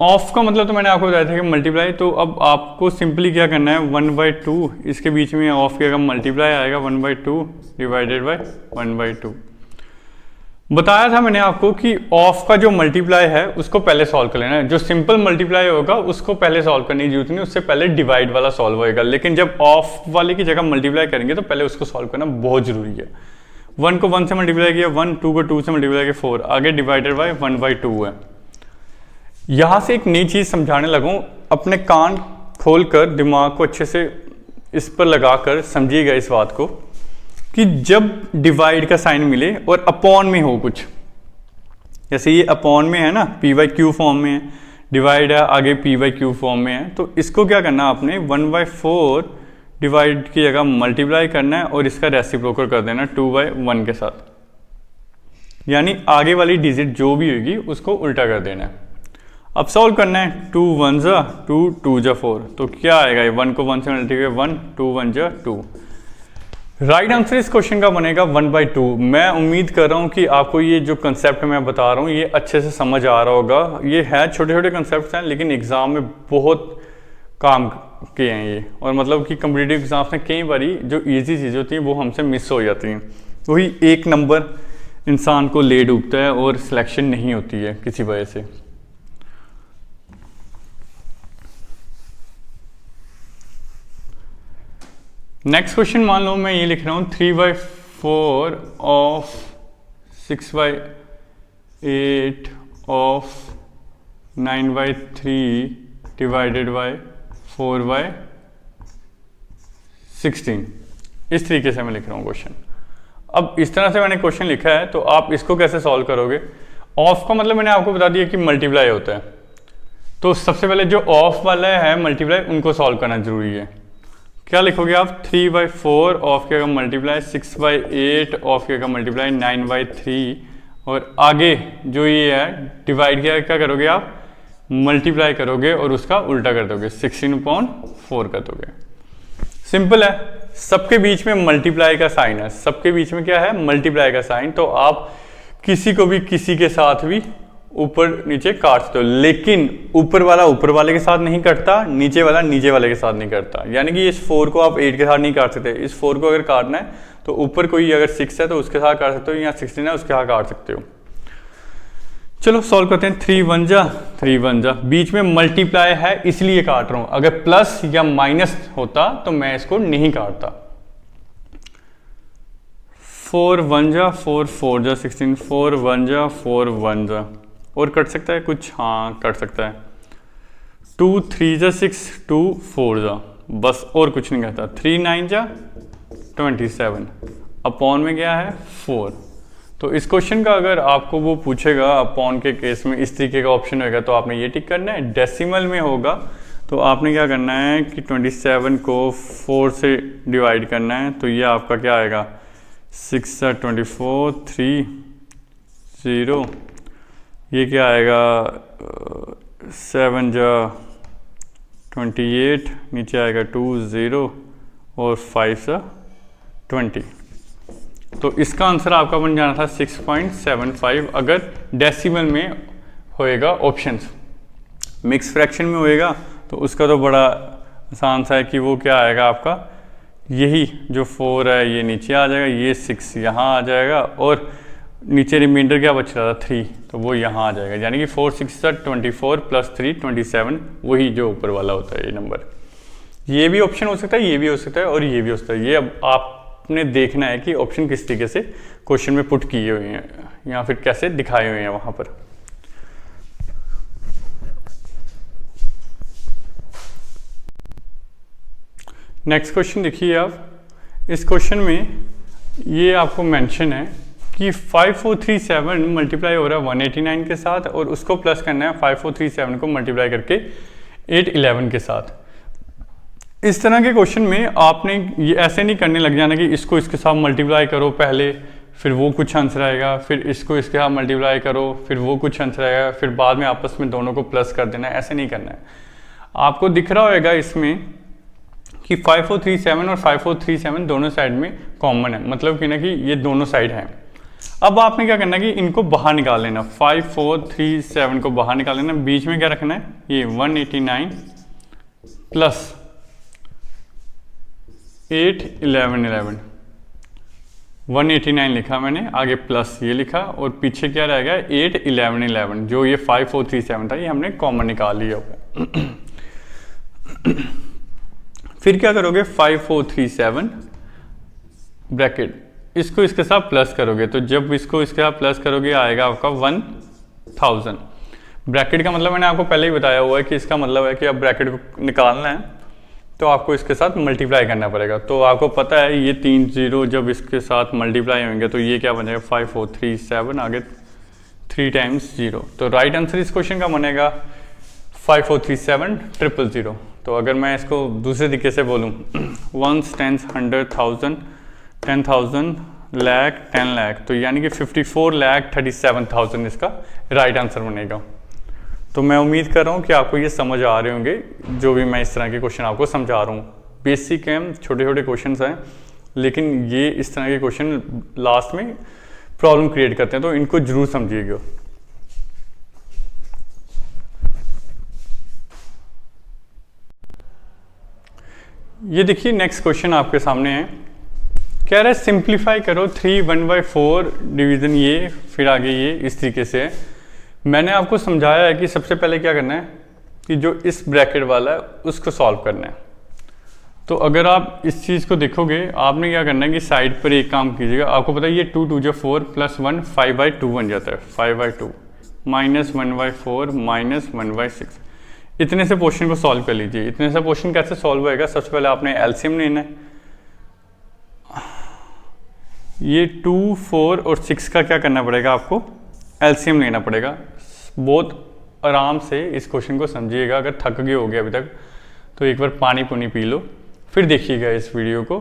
ऑफ का मतलब तो मैंने आपको बताया था कि मल्टीप्लाई, तो अब आपको सिंपली क्या करना है 1/2 इसके बीच में ऑफ किया मल्टीप्लाई आएगा 1/2 डिवाइडेड बाय 1/2। बताया था मैंने आपको कि ऑफ का जो मल्टीप्लाई है उसको पहले सॉल्व कर लेना है। जो सिंपल मल्टीप्लाई होगा उसको पहले सॉल्व करने की जरूरत नहीं, उससे पहले डिवाइड वाला सॉल्व होएगा। लेकिन जब ऑफ वाले की जगह मल्टीप्लाई करेंगे तो पहले उसको सॉल्व करना बहुत जरूरी है। 1 को 1 से मल्टीप्लाई किया 1, 2 को 2 से मल्टीप्लाई किया 4, आगे डिवाइडेड बाय 1/2 है। यहां से एक नई चीज समझाने लगूं, अपने कान खोलकर दिमाग को अच्छे से इस पर लगाकर समझिएगा इस बात को कि जब डिवाइड का साइन मिले और अपॉन में हो कुछ, जैसे ये अपॉन में है ना p/q फॉर्म में है, डिवाइड है आगे p/q फॉर्म में है, तो इसको क्या करना आपने 1/4 डिवाइड की जगह मल्टीप्लाई करना है और इसका रेसिप्रोकल कर देना 2/1 के साथ, यानी आगे वाली डिजिट जो भी होगी उसको उल्टा कर देना है। अब सॉल्व करना है 2 1 जा 2, 2 जा 4, तो क्या आएगा 1 को 1 से मल्टीप्लाई 1, 2 1 जा 2। राइट आंसर इस क्वेश्चन का बनेगा 1/2। मैं उम्मीद कर रहा हूँ कि आपको ये जो कंसेप्ट मैं बता रहा हूँ ये अच्छे से समझ आ रहा होगा। ये है छोटे छोटे कंसेप्ट हैं लेकिन एग्जाम में बहुत काम के हैं ये, और मतलब कि कम्पिटिटिव एग्जाम्स में कई बारी जो इजी चीज़ें होती हैं वो हमसे मिस हो जाती हैं। वही एक नंबर इंसान को ले डूबता है और सिलेक्शन नहीं होती है किसी वजह से। नेक्स्ट क्वेश्चन मान लो मैं ये लिख रहा हूँ 3/4 ऑफ 6/8 ऑफ 9/3 डिवाइडेड बाय 4/16, इस तरीके से मैं लिख रहा हूँ क्वेश्चन। अब इस तरह से मैंने क्वेश्चन लिखा है तो आप इसको कैसे सॉल्व करोगे। ऑफ का मतलब मैंने आपको बता दिया कि मल्टीप्लाई होता है, तो सबसे पहले जो ऑफ वाला है मल्टीप्लाई उनको सॉल्व करना जरूरी है। क्या लिखोगे आप, 3/4 ऑफ क्या का मल्टीप्लाई 6/8 ऑफ क्या का मल्टीप्लाई 9/3, और आगे जो ये है डिवाइड क्या करोगे आप, मल्टीप्लाई करोगे और उसका उल्टा कर दोगे, 16/4 कर दोगे। सिंपल है, सबके बीच में मल्टीप्लाई का साइन है, सबके बीच में क्या है, मल्टीप्लाई का साइन। तो आप किसी को भी किसी के साथ भी ऊपर नीचे काट सकते हो, लेकिन ऊपर वाला ऊपर वाले के साथ नहीं कटता, नीचे वाला नीचे वाले के साथ नहीं कटता। यानी कि इस 4 को आप 8 के साथ नहीं काट सकते। इस 4 को अगर काटना है तो ऊपर कोई अगर 6 है तो उसके साथ काट सकते हो, या 16 है उसके साथ काट सकते हो। चलो सॉल्व करते हैं। 3 1 जा 3 1 जा, बीच में मल्टीप्लाई है इसलिए काट रहा हूं, अगर प्लस या माइनस होता तो मैं इसको नहीं काटता। 4 1 जा 4 4 जा 16, 4 1 जा 4 1 जा, और कट सकता है कुछ, हाँ कट सकता है। 2 3 जा 6 2 4 जा, बस और कुछ नहीं कहता। 3 9 जा 27, अपॉन में क्या है 4। तो इस क्वेश्चन का अगर आपको वो पूछेगा अपॉन के केस में इस तरीके का ऑप्शन होगा तो आपने ये टिक करना है। डेसिमल में होगा तो आपने क्या करना है कि 27 को 4 से डिवाइड करना है, तो ये आपका क्या आएगा, 6 24 3 0, ये क्या आएगा 7 जा 28, नीचे आएगा 2 0 और 5 सा 20। तो इसका आंसर आपका बन जाना था 6.75 अगर डेसिमल में होएगा ऑप्शंस। मिक्स फ्रैक्शन में होएगा तो उसका तो बड़ा आसान सा है कि वो क्या आएगा आपका, यही जो 4 है ये नीचे आ जाएगा, ये 6 यहाँ आ जाएगा, और नीचे रिमाइंडर क्या बच रहा था 3, तो वो यहाँ आ जाएगा। यानी कि 4 6 24 प्लस 3 27, वही जो ऊपर वाला होता है ये नंबर। ये भी ऑप्शन हो सकता है, ये भी हो सकता है, और ये भी हो सकता है। ये अब आपने देखना है कि ऑप्शन किस तरीके से क्वेश्चन में पुट किए हुए हैं या फिर कैसे दिखाए हुए हैं वहां पर। नेक्स्ट क्वेश्चन देखिए आप। इस क्वेश्चन में ये आपको मेंशन है कि 5437 मल्टीप्लाई हो रहा है 189 के साथ, और उसको प्लस करना है 5437 को मल्टीप्लाई करके 811 के साथ। इस तरह के क्वेश्चन में आपने ये ऐसे नहीं करने लग जाना कि इसको इसके साथ मल्टीप्लाई करो पहले, फिर वो कुछ आंसर आएगा, फिर इसको इसके साथ मल्टीप्लाई करो, फिर वो कुछ आंसर आएगा, फिर बाद में आपस में दोनों को प्लस कर देना है। ऐसे नहीं करना है। आपको दिख रहा होगा इसमें कि 5437 और 5437 दोनों साइड में कॉमन है, मतलब कि ना कि ये दोनों साइड हैं। अब आपने क्या करना है कि इनको बाहर निकाल लेना, 5437 को बाहर निकाल लेना, बीच में क्या रखना है, ये 189 प्लस 8 11 11, 189 लिखा मैंने, आगे प्लस ये लिखा, और पीछे क्या रहेगा 8 11 11, जो ये 5437 था ये हमने कॉमन निकाल लिया होगा। फिर क्या करोगे, 5437 ब्रैकेट, इसको इसके साथ प्लस करोगे, तो जब इसको इसके साथ प्लस करोगे आएगा आपका 1000। ब्रैकेट का मतलब मैंने आपको पहले ही बताया हुआ है कि इसका मतलब है कि अब ब्रैकेट को निकालना है तो आपको इसके साथ मल्टीप्लाई करना पड़ेगा। तो आपको पता है ये 3 0 जब इसके साथ मल्टीप्लाई होंगे तो ये क्या बनेगा 5437, आगे 3 टाइम्स 0। तो राइट आंसर इस क्वेश्चन का बनेगा 5437 000। तो अगर मैं इसको दूसरे तरीके से बोलूँ, 1 10 100,000 10,000 लाख 10 लाख, तो यानी कि 54,37,000 इसका राइट आंसर बनेगा। तो मैं उम्मीद कर रहा हूँ कि आपको ये समझ आ रहे होंगे जो भी मैं इस तरह के क्वेश्चन आपको समझा रहा हूँ। बेसिक हैं, छोटे छोटे क्वेश्चंस हैं, लेकिन ये इस तरह के क्वेश्चन लास्ट में प्रॉब्लम क्रिएट करते हैं, तो इनको जरूर समझिएगा। ये देखिए नेक्स्ट क्वेश्चन आपके सामने है, कह रहा है सिंप्लीफाई करो 3 1/4 डिवीजन, ये फिर आगे ये इस तरीके से है। मैंने आपको समझाया है कि सबसे पहले क्या करना है कि जो इस ब्रैकेट वाला है उसको सॉल्व करना है। तो अगर आप इस चीज़ को देखोगे, आपने क्या करना है कि साइड पर एक काम कीजिएगा। आपको पता है ये 2 2 4 प्लस 1 5/2 बन जाता है, 5/2 माइनस 1/4 माइनस 1/6। इतने से पोर्शन को सॉल्व कर लीजिए। इतने से पोर्शन कैसे सॉल्व होएगा, सबसे पहले आपने एलसीएम लेना है। ये 2 4 और 6 का क्या करना पड़ेगा, आपको एलसीएम लेना पड़ेगा। बहुत आराम से इस क्वेश्चन को समझिएगा। अगर थक गए हो गए अभी तक तो एक बार पानी पुनी पी लो, फिर देखिएगा इस वीडियो को,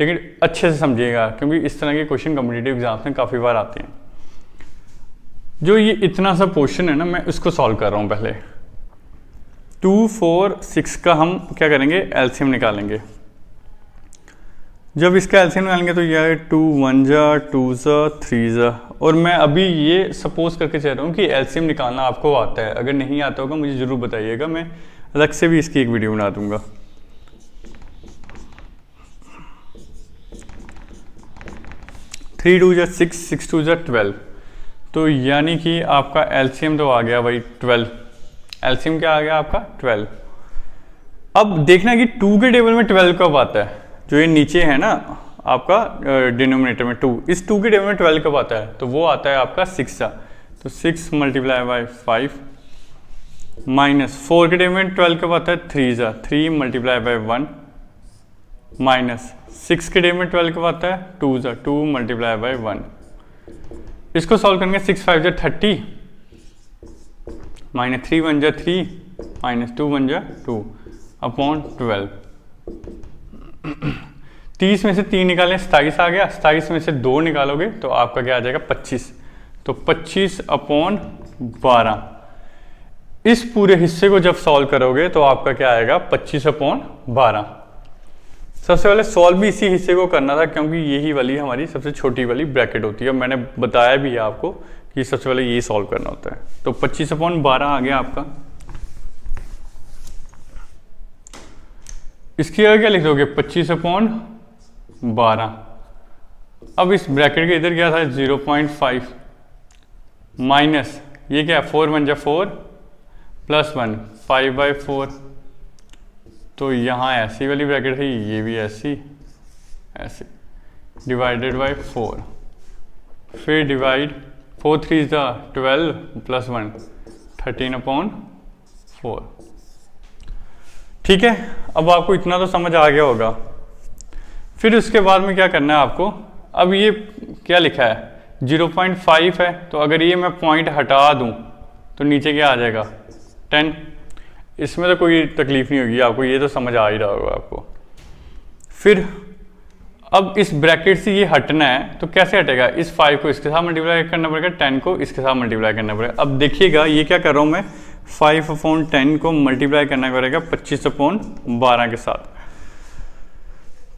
लेकिन अच्छे से समझिएगा क्योंकि इस तरह के क्वेश्चन कॉम्पिटिटिव एग्जाम्स में काफ़ी बार आते हैं। जो ये इतना सा पोर्शन है ना, मैं इसको सॉल्व कर रहा हूँ। पहले 2, 4, 6 का हम क्या करेंगे, एलसीएम निकालेंगे। जब इसका एलसीएम निकालेंगे तो यह 2 1 जा 2 जा 3 जा, और मैं अभी ये सपोज करके चल रहा हूँ कि एलसीएम निकालना आपको आता है। अगर नहीं आता होगा मुझे ज़रूर बताइएगा, मैं अलग से भी इसकी एक वीडियो बना दूंगा। 3 2 जा 6, 6 2 जा 12, तो यानी कि आपका एलसीएम तो आ गया भाई 12। एलसीएम क्या आ गया आपका 12। अब देखना कि 2 के टेबल में 12 कब आता है। जो ये नीचे है ना आपका डिनोमिनेटर में 2, इस 2 के टेबल में 12 कब आता है, तो वो आता है आपका 6 सा। तो 6 मल्टीप्लाई बाय 5 माइनस 4 के टेबल में 12 कब आता है, 3 सा। 3 मल्टीप्लाई बाय 1 माइनस 6 के टेबल में 12 कब आता है, 2 सा। 2 मल्टीप्लाई बाय 1। इसको सॉल्व करेंगे। 6 5 जा 30 माइनस 3 1 जा 3 माइनस 2 1 जा 2 अपॉन 12। 30 में से 3 निकालें 27 आ गया। 27 में से 2 निकालोगे तो आपका क्या आ जाएगा 25। तो 25 अपॉन 12। इस पूरे हिस्से को जब सॉल्व करोगे तो आपका क्या आएगा 25 अपॉन 12। सबसे पहले सॉल्व भी इसी हिस्से को करना था क्योंकि यही वाली हमारी सबसे छोटी वाली ब्रैकेट होती है। मैंने बताया भी है आपको कि सबसे पहले यही सॉल्व करना होता है। तो 25 अपॉन 12 आ गया आपका। इसकी जगह क्या लिख दोगे 25 अपॉन 12। अब इस ब्रैकेट के इधर क्या था 0.5 माइनस ये क्या 4 1 जा 4 प्लस 1 5/4। तो यहाँ ऐसी वाली ब्रैकेट थी, ये भी ऐसी डिवाइडेड बाय 4। फिर डिवाइड 4 3 जा 12 प्लस 1 13 अपॉन 4। ठीक है, अब आपको इतना तो समझ आ गया होगा। फिर उसके बाद में क्या करना है आपको। अब ये क्या लिखा है 0.5 है, तो अगर ये मैं पॉइंट हटा दूं तो नीचे क्या आ जाएगा 10। इसमें तो कोई तकलीफ नहीं होगी आपको, ये तो समझ आ ही रहा होगा आपको। फिर अब इस ब्रैकेट से ये हटना है तो कैसे हटेगा, इस 5 को इसके साथ मल्टीप्लाई करना पड़ेगा, 10 को इसके साथ मल्टीप्लाई करना पड़ेगा। अब देखिएगा ये क्या कर रहा हूँ मैं 5 अपॉन 10 को मल्टीप्लाई करना पड़ेगा 25 अपॉन 12 के साथ।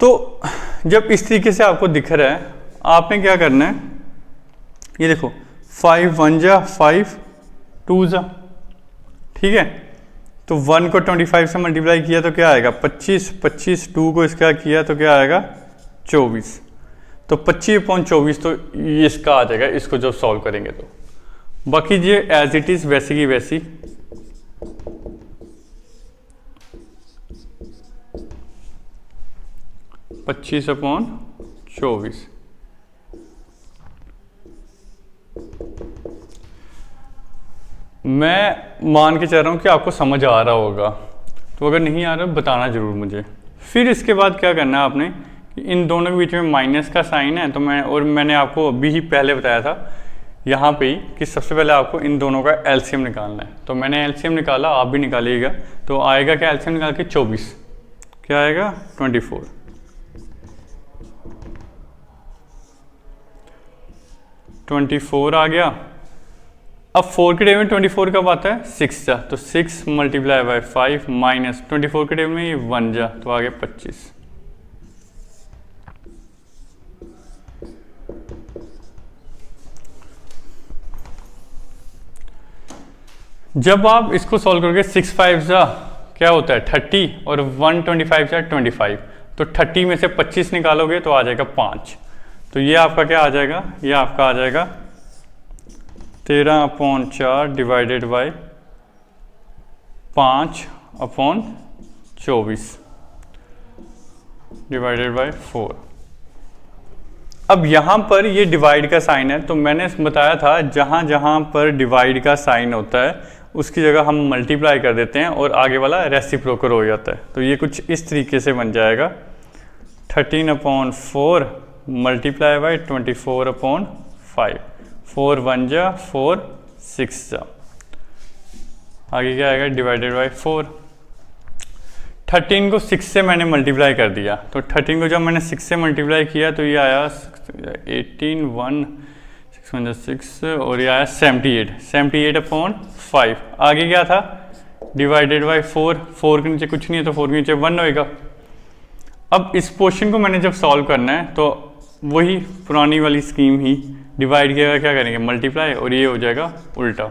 तो जब इस तरीके से आपको दिख रहा है आपने क्या करना है, ये देखो 5 1 जा 5 2 जा, ठीक है। तो 1 को 25 से मल्टीप्लाई किया तो क्या आएगा 25, 25 2 को इसका किया तो क्या आएगा 24। तो 25 अपॉन 24 तो ये इसका आ जाएगा, इसको जब सॉल्व करेंगे तो। बाकी ये एज इट इज वैसी की वैसी पच्चीस अपॉन 24। मैं मान के चल रहा हूँ कि आपको समझ आ रहा होगा, तो अगर नहीं आ रहा बताना ज़रूर मुझे। फिर इसके बाद क्या करना है आपने कि इन दोनों के बीच में माइनस का साइन है, तो मैंने आपको अभी ही पहले बताया था यहाँ पे ही कि सबसे पहले आपको इन दोनों का एलसीएम निकालना है। तो मैंने एलसीएम निकाला, आप भी निकालिएगा। तो आएगा क्या एलसीएम निकाल के 24, क्या आएगा 24। 24 आ गया। अब 4 के टेबल में 24 कब आता है 6 जा, तो 6 मल्टीप्लाई बाय 5 माइनस 24 के टेबल में ये 1 जा, तो आ गया 25। जब आप इसको सॉल्व करोगे 6 5 जा क्या होता है 30 और 125 जा 25, तो 30 में से 25 निकालोगे तो आ जाएगा 5। तो ये आपका क्या आ जाएगा, ये आपका आ जाएगा 13 upon 4 divided by 5 upon 24 divided by 4। अब यहाँ पर ये डिवाइड का साइन है, तो मैंने बताया था जहाँ जहाँ पर डिवाइड का साइन होता है उसकी जगह हम मल्टीप्लाई कर देते हैं और आगे वाला रेसिप्रोकल हो जाता है। तो ये कुछ इस तरीके से बन जाएगा 13 अपॉन 4 मल्टीप्लाई बाय 24 अपॉन 5। 4 1 जा 4 6 जा, आगे क्या आएगा डिवाइडेड बाय 4। 13 को 6 से मैंने मल्टीप्लाई कर दिया, तो 13 को जब मैंने 6 से मल्टीप्लाई किया तो ये आया 18 1 6 और ये आया 78/5। आगे क्या था, डिवाइडेड बाई 4 के नीचे कुछ नहीं है तो 4 के नीचे 1 होएगा। अब इस पोर्शन को मैंने जब सॉल्व करना है तो वही पुरानी वाली स्कीम ही, डिवाइड किया क्या करेंगे मल्टीप्लाई, और ये हो जाएगा उल्टा।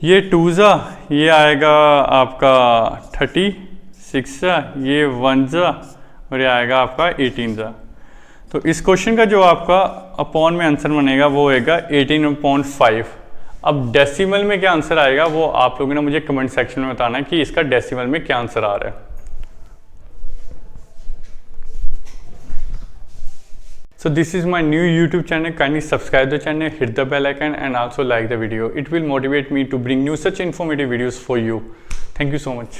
ये 2 ज़ा, ये आएगा आपका 36 ज़ा, ये 1 ज़ा, और ये आएगा आपका 18 ज़ा। तो इस क्वेश्चन का जो आपका अपॉन में आंसर बनेगा वो होएगा 18/5। अब डेसिमल में क्या आंसर आएगा वो आप लोगों ने मुझे कमेंट सेक्शन में बताना है कि इसका डेसिमल में क्या आंसर आ रहा है। So this is my new YouTube channel. Kindly subscribe the channel, hit the bell icon and also like the video. It will motivate me to bring new such informative videos for you. Thank you so much.